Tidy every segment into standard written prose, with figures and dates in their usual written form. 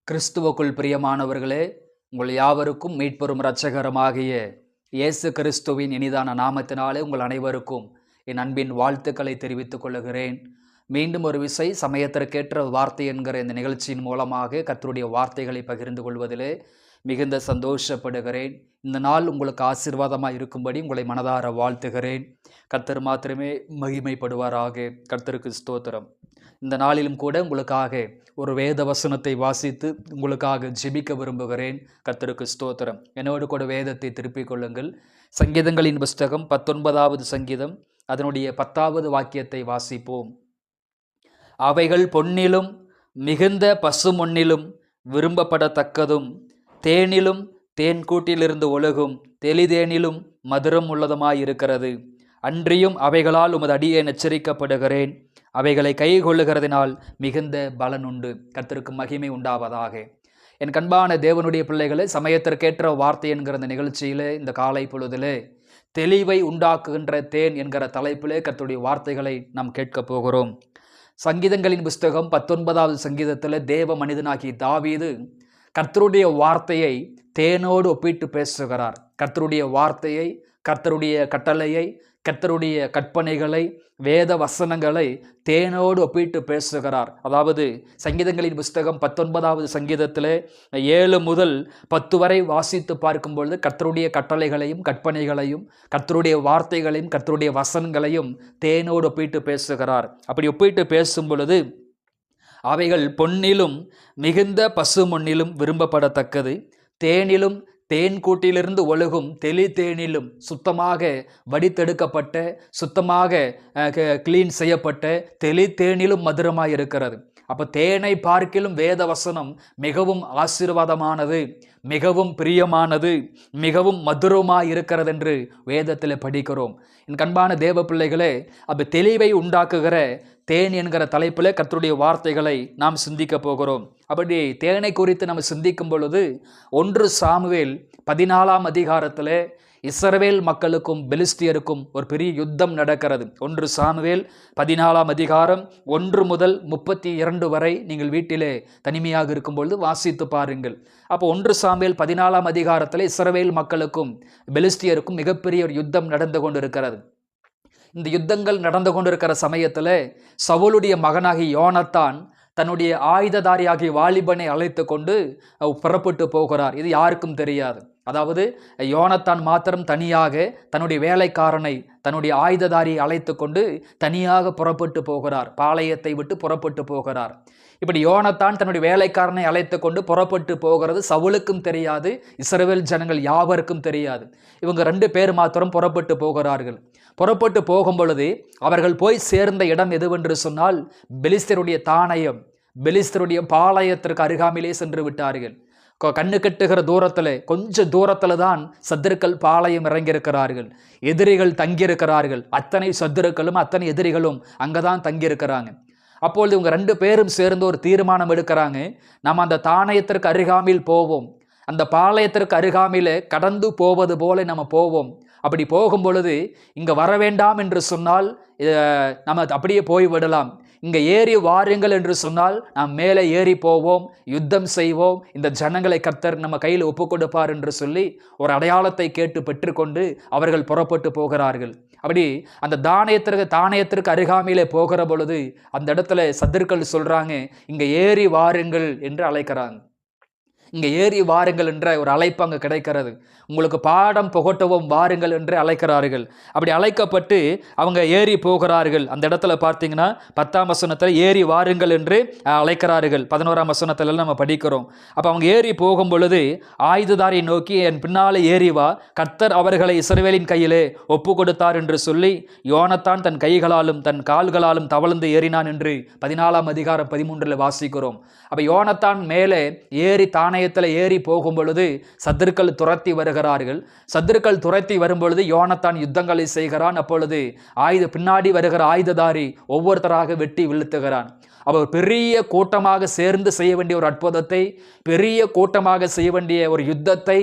கிறிஸ்துவுக்குள் பிரியமானவர்களே, உங்கள் யாவருக்கும் மீட்பெரும் இரட்சகருமாகிய இயேசு கிறிஸ்துவின் இனிதான நாமத்தினாலே உங்கள் அனைவருக்கும் என் அன்பின் வாழ்த்துக்களை தெரிவித்துக் கொள்கிறேன். மீண்டும் ஒரு விசை சமயத்திற்கேற்ற வார்த்தை என்கிற இந்த நிகழ்ச்சியின் மூலமாக கர்த்தருடைய வார்த்தைகளை பகிர்ந்து கொள்வதிலே மிகுந்த சந்தோஷப்படுகிறேன். இந்த நாள் உங்களுக்கு ஆசீர்வாதமாக இருக்கும்படி உங்களை மனதார வாழ்த்துகிறேன். கர்த்தர் மாத்திரமே மகிமைப்படுவாராக. கர்த்தருக்கு ஸ்தோத்திரம். இந்த நாளிலும் கூட உங்களுக்காக ஒரு வேத வசனத்தை வாசித்து உங்களுக்காக ஜெபிக்க விரும்புகிறேன். கர்த்தருக்கு ஸ்தோத்திரம். என்னோடு கூட வேதத்தை திருப்பிக் கொள்ளுங்கள். சங்கீதங்களின் புஸ்தகம் 19வது சங்கீதம் அதனுடைய 10வது வாக்கியத்தை வாசிப்போம். அவைகள் பொன்னிலும் மிகுந்த பசுமொன்னிலும் விரும்பப்படத்தக்கதும் தேனிலும் தேன் கூட்டிலிருந்து ஒழுகும் தெளிதேனிலும் மதுரம் உள்ளதுமாயிருக்கிறது. அன்றியும் அவைகளால் உமது அடியேன் எச்சரிக்கப்படுகிறேன். அவைகளை கை கொள்ளுகிறதினால் மிகுந்த பலனுண்டு. கர்த்தருக்கு மகிமை உண்டாவதாக. என் கண்பான தேவனுடைய பிள்ளைகளே, சமயத்திற்கேற்ற வார்த்தை என்கிற இந்த நிகழ்ச்சியிலே இந்த காலை பொழுதிலே தெளிவை உண்டாக்குகின்ற தேன் என்கிற தலைப்பிலே கர்த்தருடைய வார்த்தைகளை நாம் கேட்கப் போகிறோம். சங்கீதங்களின் புஸ்தகம் 19வது சங்கீதத்தில் தேவ மனிதனாகி தாவீது கர்த்தருடைய வார்த்தையை தேனோடு ஒப்பிட்டு பேசுகிறார். கர்த்தருடைய வார்த்தையை, கர்த்தருடைய கட்டளையை, கர்த்தருடைய கற்பனைகளை, வேத வசனங்களை தேனோடு ஒப்பிட்டு பேசுகிறார். அதாவது சங்கீதங்களின் புஸ்தகம் 19வது சங்கீதத்தில் 7 முதல் 10 வரை வாசித்து பார்க்கும் பொழுது கர்த்தருடைய கட்டளைகளையும் கற்பனைகளையும் கர்த்தருடைய வார்த்தைகளையும் கர்த்தருடைய வசனங்களையும் தேனோடு ஒப்பிட்டு பேசுகிறார். அப்படி ஒப்பிட்டு பேசும் பொழுது அவைகள் பொன்னிலும் மிகுந்த பசுமொன்னிலும் விரும்பப்படத்தக்கது, தேனிலும் தேன் கூட்டிலிருந்து ஒழுகும் தெளிதேனிலும் சுத்தமாக வடித்தெடுக்கப்பட்ட, சுத்தமாக கிளீன் செய்யப்பட்ட தெளிதேனிலும் மதுரமாய் இருக்கிறது. அப்போ தேனை பார்க்கிலும் வேத வசனம் மிகவும் ஆசீர்வாதமானது, மிகவும் பிரியமானது, மிகவும் மதுரமாய் இருக்கிறது என்று வேதத்தில் படிக்கிறோம். என் கண்பான தேவ பிள்ளைகளே, அப்போ தெளிவை உண்டாக்குகிற தேன் என்கிற தலைப்பில் கர்த்தருடைய வார்த்தைகளை நாம் சிந்திக்க போகிறோம். அப்படி தேனை குறித்து நம்ம சிந்திக்கும் பொழுது 1 சாமுவேல் 14ஆம் அதிகாரத்தில் இஸ்ரவேல் மக்களுக்கும் பெலிஸ்தியருக்கும் ஒரு பெரிய யுத்தம் நடக்கிறது. 1 சாமுவேல் 14ஆம் அதிகாரம் 1 முதல் 32 வரை நீங்கள் வீட்டிலே தனிமையாக இருக்கும் பொழுது வாசித்து பாருங்கள். அப்போ 1 சாமுவேல் 14ஆம் அதிகாரத்தில் இஸ்ரவேல் மக்களுக்கும் பெலிஸ்தியருக்கும் மிகப்பெரிய ஒரு யுத்தம் நடந்து கொண்டிருக்கிறது. இந்த யுத்தங்கள் நடந்து கொண்டிருக்கிற சமயத்தில் சவுலுடைய மகனாகி யோனத்தான் தன்னுடைய ஆயுததாரியாகிய வாலிபனை அழைத்து கொண்டு புறப்பட்டு போகிறார். இது யாருக்கும் தெரியாது. அதாவது யோனத்தான் மாத்திரம் தனியாக தன்னுடைய வேலைக்காரனை, தன்னுடைய ஆயுததாரியை அழைத்து கொண்டு தனியாக புறப்பட்டு போகிறார். பாளையத்தை விட்டு புறப்பட்டு போகிறார். இப்படி யோனத்தான் தன்னுடைய வேலைக்காரனை அழைத்து கொண்டு புறப்பட்டு போகிறது சவுலுக்கும் தெரியாது, இஸ்ரவேல் ஜனங்கள் யாவருக்கும் தெரியாது. இவங்க 2 பேர் மாத்திரம் புறப்பட்டு போகிறார்கள். புறப்பட்டு போகும் பொழுது அவர்கள் போய் சேர்ந்த இடம் எதுவென்று சொன்னால் பெலிஸ்தருடைய தானயம், பெலிஸ்தருடைய பாளையத்திற்கு அருகாமையிலே சென்று விட்டார்கள். கண்ணு கட்டுகிற தூரத்தில், கொஞ்சம் தூரத்தில் தான் சத்துருக்கள் பாளையம் இறங்கியிருக்கிறார்கள். எதிரிகள் தங்கியிருக்கிறார்கள். அத்தனை சத்துருக்களும் அத்தனை எதிரிகளும் அங்கே தான் தங்கியிருக்கிறாங்க. அப்பொழுது இவங்க 2 பேரும் சேர்ந்து ஒரு தீர்மானம் எடுக்கிறாங்க. நம்ம அந்த தானயத்திற்கு அருகாமையில் போவோம், அந்த பாளையத்திற்கு அருகாமையில் கடந்து போவது போல நம்ம போவோம். அப்படி போகும் பொழுது இங்கே வர வேண்டாம் என்று சொன்னால் நம்ம அப்படியே போய்விடலாம். இங்கே ஏறி வாருங்கள் என்று சொன்னால் நாம் மேலே ஏறி போவோம், யுத்தம் செய்வோம், இந்த ஜனங்களை கர்த்தர் நம்ம கையில் ஒப்பு கொடுப்பார் என்று சொல்லி ஒரு அடையாளத்தை கேட்டு பெற்றுக்கொண்டு அவர்கள் புறப்பட்டு போகிறார்கள். அப்படி அந்த தானயத்திற்கு அருகாமையிலே போகிற பொழுது அந்த இடத்துல சத்துருக்கள் சொல்கிறாங்க, இங்கே ஏறி வாருங்கள் என்று அழைக்கிறாங்க. இங்கே ஏறி வாருங்கள் என்ற ஒரு அழைப்பு அங்கே கிடைக்கிறது. உங்களுக்கு பாடம் புகட்டவும் வாருங்கள் என்று அழைக்கிறார்கள். அப்படி அழைக்கப்பட்டு அவங்க ஏறி போகிறார்கள். அந்த இடத்துல பார்த்தீங்கன்னா 10ஆம் வசனத்தில் ஏறி வாருங்கள் என்று அழைக்கிறார்கள். 11ஆம் வசனத்துல நம்ம படிக்கிறோம். அப்போ அவங்க ஏறி போகும் பொழுது ஆயுததாரியை நோக்கி, என் பின்னாலே ஏறி வா, கர்த்தர் அவர்களை இஸ்ரவேலின் கையிலே ஒப்பு கொடுத்தார் என்று சொல்லி யோனத்தான் தன் கைகளாலும் தன் கால்களாலும் தவழ்ந்து ஏறினான் என்று 14ஆம் அதிகாரம் 13 வாசிக்கிறோம். அப்போ யோனத்தான் மேலே ஏறி தானே பாளையத்தில் ஏறி போகும் பொழுது சத்துருக்கள் துரத்தி வருகிறார்கள். சத்துருக்கள் துரத்தி வரும் பொழுது யோனத்தான் யுத்தங்களை செய்கிறான். அப்பொழுது பின்னாடி வருகிற ஆயுததாரி ஒவ்வொருத்தராக வெட்டி வீழ்த்துகிறான். அவர் பெரிய கூட்டமாக சேர்ந்து செய்ய வேண்டிய ஒரு அற்புதத்தை, பெரிய கூட்டமாக செய்ய வேண்டிய ஒரு யுத்தத்தை,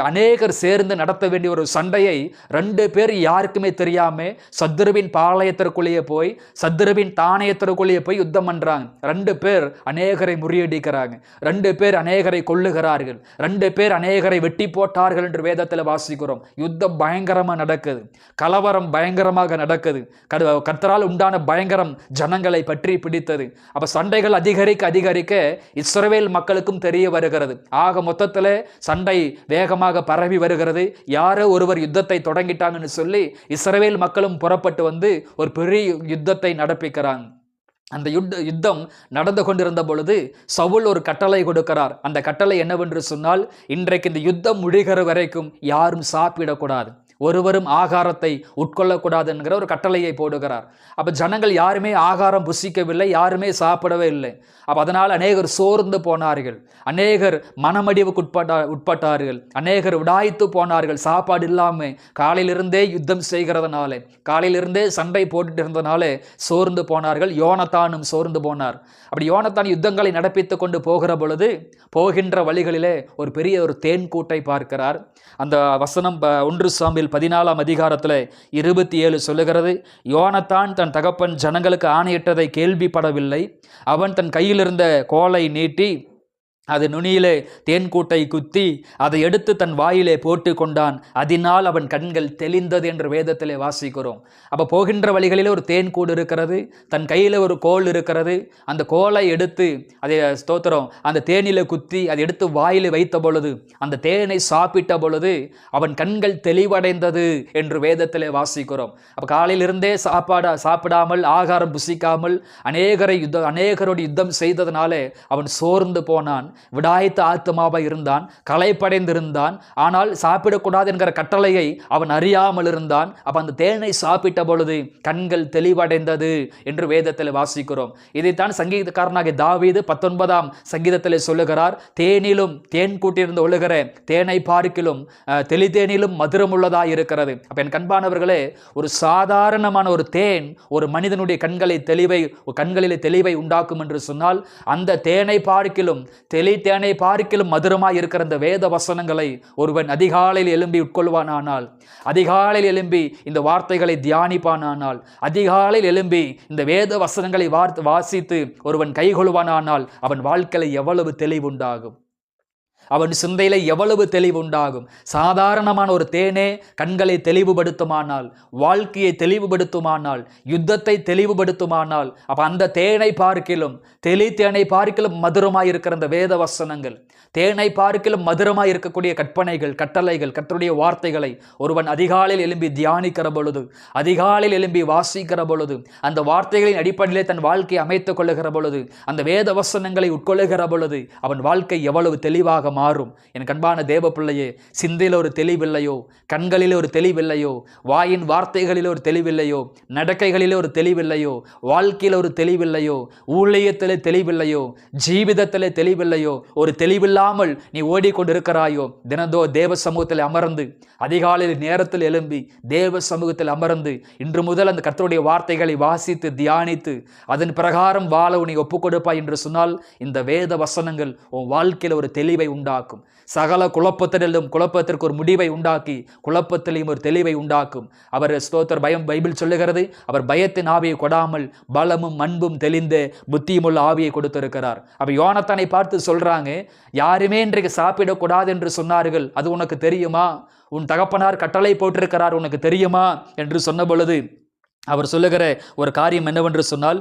அநேகர் சேர்ந்து நடத்த வேண்டிய ஒரு சண்டையை 2 பேர் யாருக்குமே தெரியாம சத்துருவின் பாளையத்திற்குள்ளேயே போய், சத்துருவின் தானியத்திற்குள்ளேயே போய் யுத்தம் பண்றாங்க. 2 பேர் அநேகரை முறியடிக்கிறாங்க. 2 பேர் அநேகரை கொல்லுகிறார்கள். 2 பேர் அநேகரை வெட்டி போட்டார்கள் என்று வேதத்தில் வாசிக்கிறோம். யுத்தம் பயங்கரமா நடக்குது. கலவரம் பயங்கரமாக நடக்குது. கர்த்தரால் உண்டான பயங்கரம் ஜனங்களை பற்றி பிடித்தது. அப்ப சண்டைகள் அதிகரிக்க இஸ்ரவேல் மக்களுக்கும் தெரிய வருகிறது. ஆக மொத்தத்தில் சண்டை வேகமாக பரவி வருகிறது. யாரோ ஒருவர் யுத்தத்தை தொடங்கிட்டாங்கன்னு சொல்லி இஸ்ரவேல் மக்களும் புறப்பட்டு வந்து ஒரு பெரிய யுத்தத்தை நடப்பிக்கிறாங்க. அந்த யுத்தம் நடந்து கொண்டிருந்த பொழுது சவுல் ஒரு கட்டளை கொடுக்கிறார். அந்த கட்டளை என்னவென்று சொன்னால், இன்றைக்கு இந்த யுத்தம் முடிகிற வரைக்கும் யாரும் சாப்பிடக்கூடாது, ஒருவரும் ஆகாரத்தை உட்கொள்ளக்கூடாது என்கிற ஒரு கட்டளையை போடுகிறார். அப்போ ஜனங்கள் யாருமே ஆகாரம் புசிக்கவில்லை, யாருமே சாப்பிடவே இல்லை. அப்போ அதனால் அநேகர் சோர்ந்து போனார்கள், அநேகர் மனமடிவுக்கு உட்பட்டார்கள், அநேகர் விடாய்த்து போனார்கள். சாப்பாடு இல்லாமல் காலையிலிருந்தே யுத்தம் செய்கிறதுனால, காலையிலிருந்தே சண்டை போட்டுட்டு இருந்தனாலே சோர்ந்து போனார்கள். யோனத்தானும் சோர்ந்து போனார். அப்படி யோனத்தான் யுத்தங்களை நடப்பித்து கொண்டு போகிற பொழுது போகின்ற வழிகளிலே ஒரு பெரிய ஒரு தேன் கூட்டை பார்க்கிறார். அந்த வசனம் 1 சாமுவேல் 14ஆம் அதிகாரத்தில் 27 சொல்லுகிறது, யோனத்தான் தன் தகப்பன் ஜனங்களுக்கு ஆணையிட்டதை கேள்விப்படவில்லை. அவன் தன் கையில் இருந்த கோலை நீட்டி அது நுனியிலே தேன்கூட்டை குத்தி அதை எடுத்து தன் வாயிலே போட்டு கொண்டான். அதனால் அவன் கண்கள் தெளிந்தது என்று வேதத்திலே வாசிக்கிறோம். அப்போ போகின்ற வழிகளிலே ஒரு தேன்கூடு இருக்கிறது, தன் கையில் ஒரு கோல் இருக்கிறது. அந்த கோலை எடுத்து அதை அந்த தேனில குத்தி அதை எடுத்து வாயிலே வைத்த பொழுது, அந்த தேனை சாப்பிட்ட பொழுது அவன் கண்கள் தெளிவடைந்தது என்று வேதத்திலே வாசிக்கிறோம். அப்போ காலையிலிருந்தே சாப்பிடாமல் ஆகாரம் புசிக்காமல் அநேகரோடு யுத்தம் செய்ததனாலே அவன் சோர்ந்து போனான், விடாய்த்த ஆத்மாவாய் இருந்தான், களைப்படைந்திருந்தான். ஆனால் சாப்பிடக்கூடாது என்கிற கட்டளையை அவன் அறியாமல் இருந்தான். அப்ப அந்த தேனை சாப்பிட்ட பொழுது கண்கள் தெளிவடைந்தது என்று வேதத்தில் வாசிக்கிறோம். இதைத்தான் சங்கீதக்காரனாகிய தாவீது 19ஆம் சங்கீதத்தில் சொல்லுகிறார், தேனிலும் தேன் கூட்டியிருந்து ஒழுகிற தேனை பார்க்கிலும் தெளிதேனிலும் மதுரம் உள்ளதாய் இருக்கிறது. அப்ப என் கண்பானவர்களே, ஒரு சாதாரணமான ஒரு தேன் ஒரு மனிதனுடைய கண்களிலே தெளிவை உண்டாக்கும் என்று சொன்னால், அந்த தேனை பார்க்கிலும் தேனை பார்க்கிலும் மதுரமாய் இருக்கிற இந்த வேத வசனங்களை ஒருவன் அதிகாலையில் எழும்பி உட்கொள்வானானால், அதிகாலையில் எழும்பி இந்த வார்த்தைகளை தியானிப்பானானால், அதிகாலையில் எழும்பி இந்த வேத வசனங்களை வாசித்து ஒருவன் கைகொள்வானானால் அவன் வாழ்க்கையில் எவ்வளவு தெளிவுண்டாகும், அவன் சிந்தையில எவ்வளவு தெளிவு உண்டாகும். சாதாரணமான ஒரு தேனே கண்களை தெளிவுபடுத்துமானால், வாழ்க்கையை தெளிவுபடுத்துமானால், யுத்தத்தை தெளிவுபடுத்துமானால், அப்ப அந்த தேனை பார்க்கிலும் தேனை பார்க்கிலும் மதுரமாய் இருக்கிற அந்த வேத வசனங்கள், தேனை பார்க்கிலும் மதுரமாய் இருக்கக்கூடிய கற்பனைகள், கட்டளைகள், கர்த்தருடைய வார்த்தைகளை ஒருவன் அதிகாலையில் எழும்பி தியானிக்கிற பொழுது, அதிகாலையில் எழும்பி வாசிக்கிற பொழுது, அந்த வார்த்தைகளின் அடிப்படையிலே தன் வாழ்க்கையை அமைத்துக் கொள்ளுகிற பொழுது, அந்த வேத வசனங்களை உட்கொள்ளுகிற பொழுது அவன் வாழ்க்கை எவ்வளவு தெளிவாக மாறும். என் கண்பான தேவ பிள்ளையே, சிந்தையில் ஒரு தெளிவில்லையோ, கண்களில் ஒரு தெளிவில்லையோ, வாயின் வார்த்தைகளில் ஒரு தெளிவில்லையோ, நடக்கைகளில் ஒரு தெளிவில்லையோ, வாழ்க்கையில் ஒரு தெளிவில்லையோ, ஊழியத்திலே தெளிவில்லையோ, ஜீவிதத்திலே தெளிவில்லையோ, ஒரு தெளிவில்லாமல் நீ ஓடிக்கொண்டிருக்கிறாயோ, தினந்தோ தேவ சமூகத்தில் அமர்ந்து அதிகாலையில் நேரத்தில் எழும்பி தேவ சமூகத்தில் அமர்ந்து இன்று முதல் அந்த கர்த்தருடைய வார்த்தைகளை வாசித்து தியானித்து அதன் பிரகாரம் வாழ உன்னை ஒப்புக் கொடுப்பாய் என்று சொன்னால், இந்த வேத வசனங்கள் உன் வாழ்க்கையில் ஒரு தெளிவை உண்டாக்கும். சகல குழப்பத்திற்கு ஒரு முடிவை உண்டாக்கி குழப்பத்திலையும் ஒரு தெளிவை உண்டாக்கும். அவர் பைபிள் சொல்லுகிறது, அவர் பயத்தின் ஆவியை கொடாமல் பலமும் அன்பும் தெளிந்த புத்தியுமுள்ள ஆவியை கொடுத்திருக்கிறார். அப்ப யோனத்தானை பார்த்து சொல்றாங்க, யாருமே இன்றைக்கு சாப்பிடக்கூடாது என்று சொன்னார்கள், அது உனக்கு தெரியுமா? உன் தகப்பனார் கட்டளை போட்டிருக்கிறார், உனக்கு தெரியுமா என்று சொன்ன பொழுது அவர் சொல்லுகிற ஒரு காரியம் என்னவென்று சொன்னால்,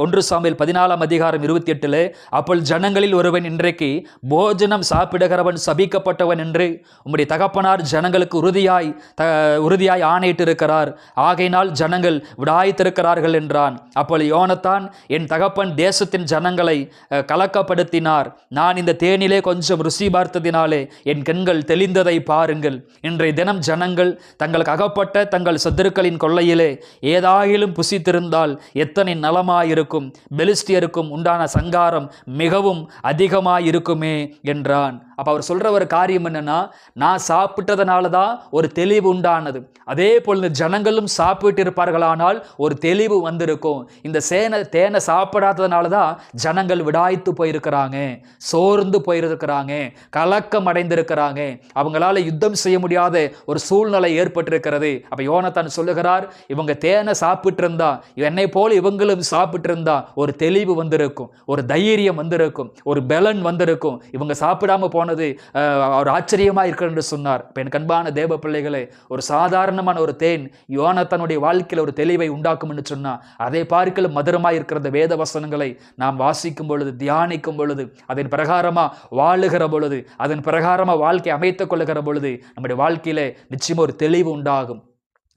1 சாமுவேல் 14ஆம் அதிகாரம் 28 அப்பொழுது ஜனங்களில் ஒருவன், இன்றைக்கு போஜனம் சாப்பிடுகிறவன் சபிக்கப்பட்டவன் என்று உம்முடைய தகப்பனார் ஜனங்களுக்கு உறுதியாய் ஆணையிட்டிருக்கிறார், ஆகையினால் ஜனங்கள் விடாய்த்திருக்கிறார்கள் என்றான். அப்பொழுது யோனத்தான், என் தகப்பன் தேசத்தின் ஜனங்களை கலக்கப்படுத்தினார், நான் இந்த தேனிலே கொஞ்சம் ருசி பார்த்ததினாலே என் கண்கள் தெளிந்ததை பாருங்கள். இன்றைய தினம் ஜனங்கள் தங்களுக்கு அகப்பட்ட தங்கள் சத்துருக்களின் கொள்ளையிலே ஏதாயிலும் புசித்திருந்தால் எத்தனை நலமாயிருக்கும், பெலிஸ்தியருக்கும் உண்டான சங்காரம் மிகவும் அதிகமாயிருக்குமே என்றான். அப்போ அவர் சொல்கிற ஒரு காரியம் என்னன்னா, நான் சாப்பிட்டதுனால தான் ஒரு தெளிவு உண்டானது, அதே போல் இந்த ஜனங்களும் சாப்பிட்டு இருப்பார்களானால் ஒரு தெளிவு வந்திருக்கும். இந்த தேனை சாப்பிடாததுனால தான் ஜனங்கள் விடாய்த்து போயிருக்கிறாங்க, சோர்ந்து போயிருக்கிறாங்க, கலக்கம் அடைந்திருக்கிறாங்க, அவங்களால யுத்தம் செய்ய முடியாத ஒரு சூழ்நிலை ஏற்பட்டிருக்கிறது. அப்போ யோனத்தான் சொல்லுகிறார், இவங்க தேனை சாப்பிட்டு இருந்தா, என்னை போல இவங்களும் சாப்பிட்டு இருந்தா ஒரு தெளிவு வந்திருக்கும், ஒரு தைரியம் வந்திருக்கும், ஒரு பலன் வந்திருக்கும். இவங்க சாப்பிடாம போனது ஒரு ஆச்சரியமா இருக்கு என்று சொன்னார். எனக்கு அன்பான தேவ பிள்ளைகளே, ஒரு சாதாரணமான ஒரு தேன் யோனத்தானுடைய வாழ்க்கையில் ஒரு தெளிவை உண்டாக்கும் என்று சொன்னா, அதை பார்க்கல மதுரமாய் இருக்கிற வேத வசனங்களை நாம் வாசிக்கும் பொழுது, தியானிக்கும் பொழுது, அதன் பிரகாரமா வாழுகிற பொழுது, அதன் பிரகாரமா வாழ்க்கை அமைத்துக் கொள்ளுகிற பொழுது நம்முடைய வாழ்க்கையில நிச்சயமா ஒரு தெளிவு உண்டாகும்.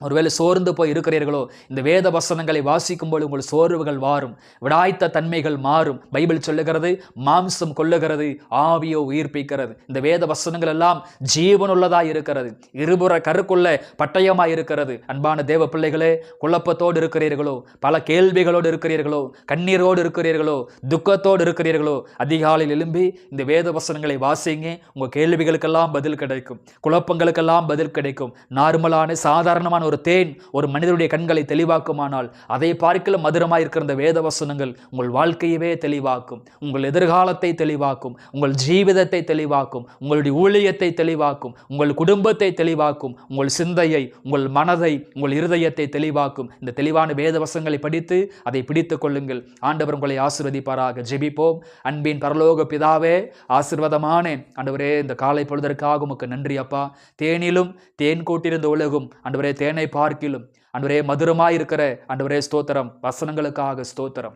ஒருவேளை சோர்ந்து போய் இருக்கிறீர்களோ, இந்த வேத வசனங்களை வாசிக்கும்போது உங்கள் சோர்வுகள் மாறும், விடாய்த்த தன்மைகள் மாறும். பைபிள் சொல்லுகிறது, மாம்சம் கொல்லுகிறது, ஆவியோ உயிர்ப்பிக்கிறது. இந்த வேத வசனங்கள் எல்லாம் ஜீவனுள்ளதாக இருக்கிறது, இருபுற கருக்குள்ள பட்டயமாக இருக்கிறது. அன்பான தேவ பிள்ளைகளே, குழப்பத்தோடு இருக்கிறீர்களோ, பல கேள்விகளோடு இருக்கிறீர்களோ, கண்ணீரோடு இருக்கிறீர்களோ, துக்கத்தோடு இருக்கிறீர்களோ, அதிகாலையில் எழும்பி இந்த வேத வசனங்களை வாசிங்க. உங்கள் கேள்விகளுக்கெல்லாம் பதில் கிடைக்கும், குழப்பங்களுக்கெல்லாம் பதில் கிடைக்கும். நார்மலான சாதாரணமான ஒரு தேன் ஒரு மனிதனுடைய கண்களை தெளிவாக்குமானால், அதை பார்க்கல மதுரமாக இருக்கிற இந்த வேத வசனங்கள் உங்கள் வாழ்க்கையவே தெளிவாக்கும், உங்கள் எதிர்காலத்தை தெளிவாக்கும், உங்கள் ஜீவிதத்தை தெளிவாக்கும், உங்களுடைய ஊழியத்தை தெளிவாக்கும், உங்கள் குடும்பத்தை தெளிவாக்கும், உங்கள் சிந்தையை, உங்கள் மனதை, உங்கள் இருதயத்தை தெளிவாக்கும். இந்த தெளிவான வேத வசனங்களை படித்து அதை பிடித்துக் கொள்ளுங்கள். ஆண்டவர் உங்களை ஆசீர்வதிப்பாராக. ஜெபிப்போம். அன்பின் பரலோக பிதாவே, ஆசீர்வாதமான ஆண்டவரே, இந்த காலை பொழுதற்காக உமக்கு நன்றி அப்பா. தேனிலும் தேன் கூட்டிருந்த உலகும் ஆண்டவரே தேனை பார்க்கிலும் ஆண்டவரே மதுரமாயிருக்கிற ஆண்டவரே ஸ்தோத்திரம், வசனங்களுக்காக ஸ்தோத்திரம்.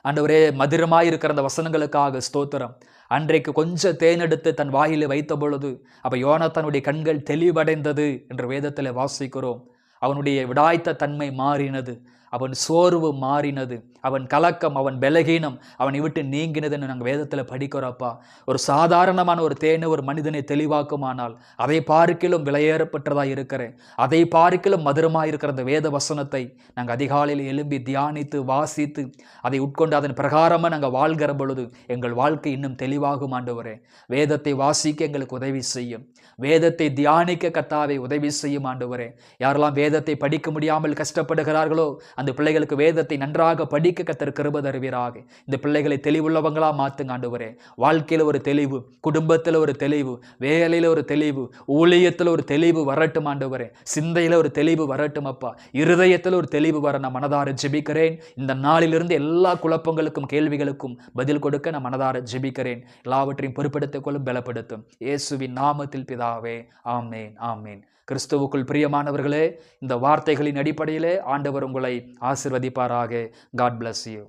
ஆண்டவரே மதுரமாயிருக்கிற அந்த வசனங்களுக்காக ஸ்தோத்திரம். அன்றைக்கு கொஞ்சம் தேனெடுத்து தன் வாயில வைத்த பொழுது அப்ப யோனத்தானுடைய கண்கள் தெளிவடைந்தது என்று வேதத்தில் வாசிக்கிறோம். அவனுடைய விடாய்த்த தன்மை மாறினது, அவன் சோர்வு மாறினது, அவன் கலக்கம், அவன் பலகீனம் அவனை விட்டு நீங்கினதுன்னு நாங்கள் வேதத்தில் படிக்கிறோப்பா. ஒரு சாதாரணமான ஒரு தேனை ஒரு மனிதனை தெளிவாக்குமானால் அதை பார்க்கிலும் விலையேறப்பட்டதாக இருக்கிறேன், அதை பார்க்கிலும் மதுரமாக இருக்கிற அந்த வேத வசனத்தை நாங்கள் அதிகாலையில் எழும்பி தியானித்து வாசித்து அதை உட்கொண்டு அதன் பிரகாரமாக நாங்கள் வாழ்கிற பொழுது எங்கள் வாழ்க்கை இன்னும் தெளிவாகும். ஆண்டவரே, வேதத்தை வாசிக்க எங்களுக்கு உதவி செய்யும், வேதத்தை தியானிக்க கர்த்தாவே உதவி செய்யும். ஆண்டவரே, யாரெல்லாம் வேதத்தை படிக்க முடியாமல் கஷ்டப்படுகிறார்களோ அந்த பிள்ளைகளுக்கு வேதத்தை நன்றாக படிக்க கர்த்தர் கிருபை தருவீராக. இந்த பிள்ளைகளை தெளிவுள்ளவங்களா மாத்துங்க ஆண்டவரே. வாழ்க்கையில் ஒரு தெளிவு, குடும்பத்தில் ஒரு தெளிவு, வேலையில் ஒரு தெளிவு, ஊழியத்தில் ஒரு தெளிவு வரட்டும் ஆண்டவரே. சிந்தையில் ஒரு தெளிவு வரட்டும் அப்பா. இருதயத்தில் ஒரு தெளிவு வர நான் மனதார ஜெபிக்கிறேன். இந்த நாளிலிருந்து எல்லா குழப்பங்களுக்கும் கேள்விகளுக்கும் பதில் கொடுக்க நான் மனதார ஜெபிக்கிறேன். எல்லாவற்றையும் பொறுப்படுத்திக் கொள்ளும், பலப்படுத்தும். இயேசுவின் நாமத்தில் பிதாவே, ஆமேன், ஆமேன். கிறிஸ்துவுக்குள் பிரியமானவர்களே, இந்த வார்த்தைகளின் அடிப்படையிலே ஆண்டவர் உங்களை ஆசீர்வதிப்பாராக. God bless you.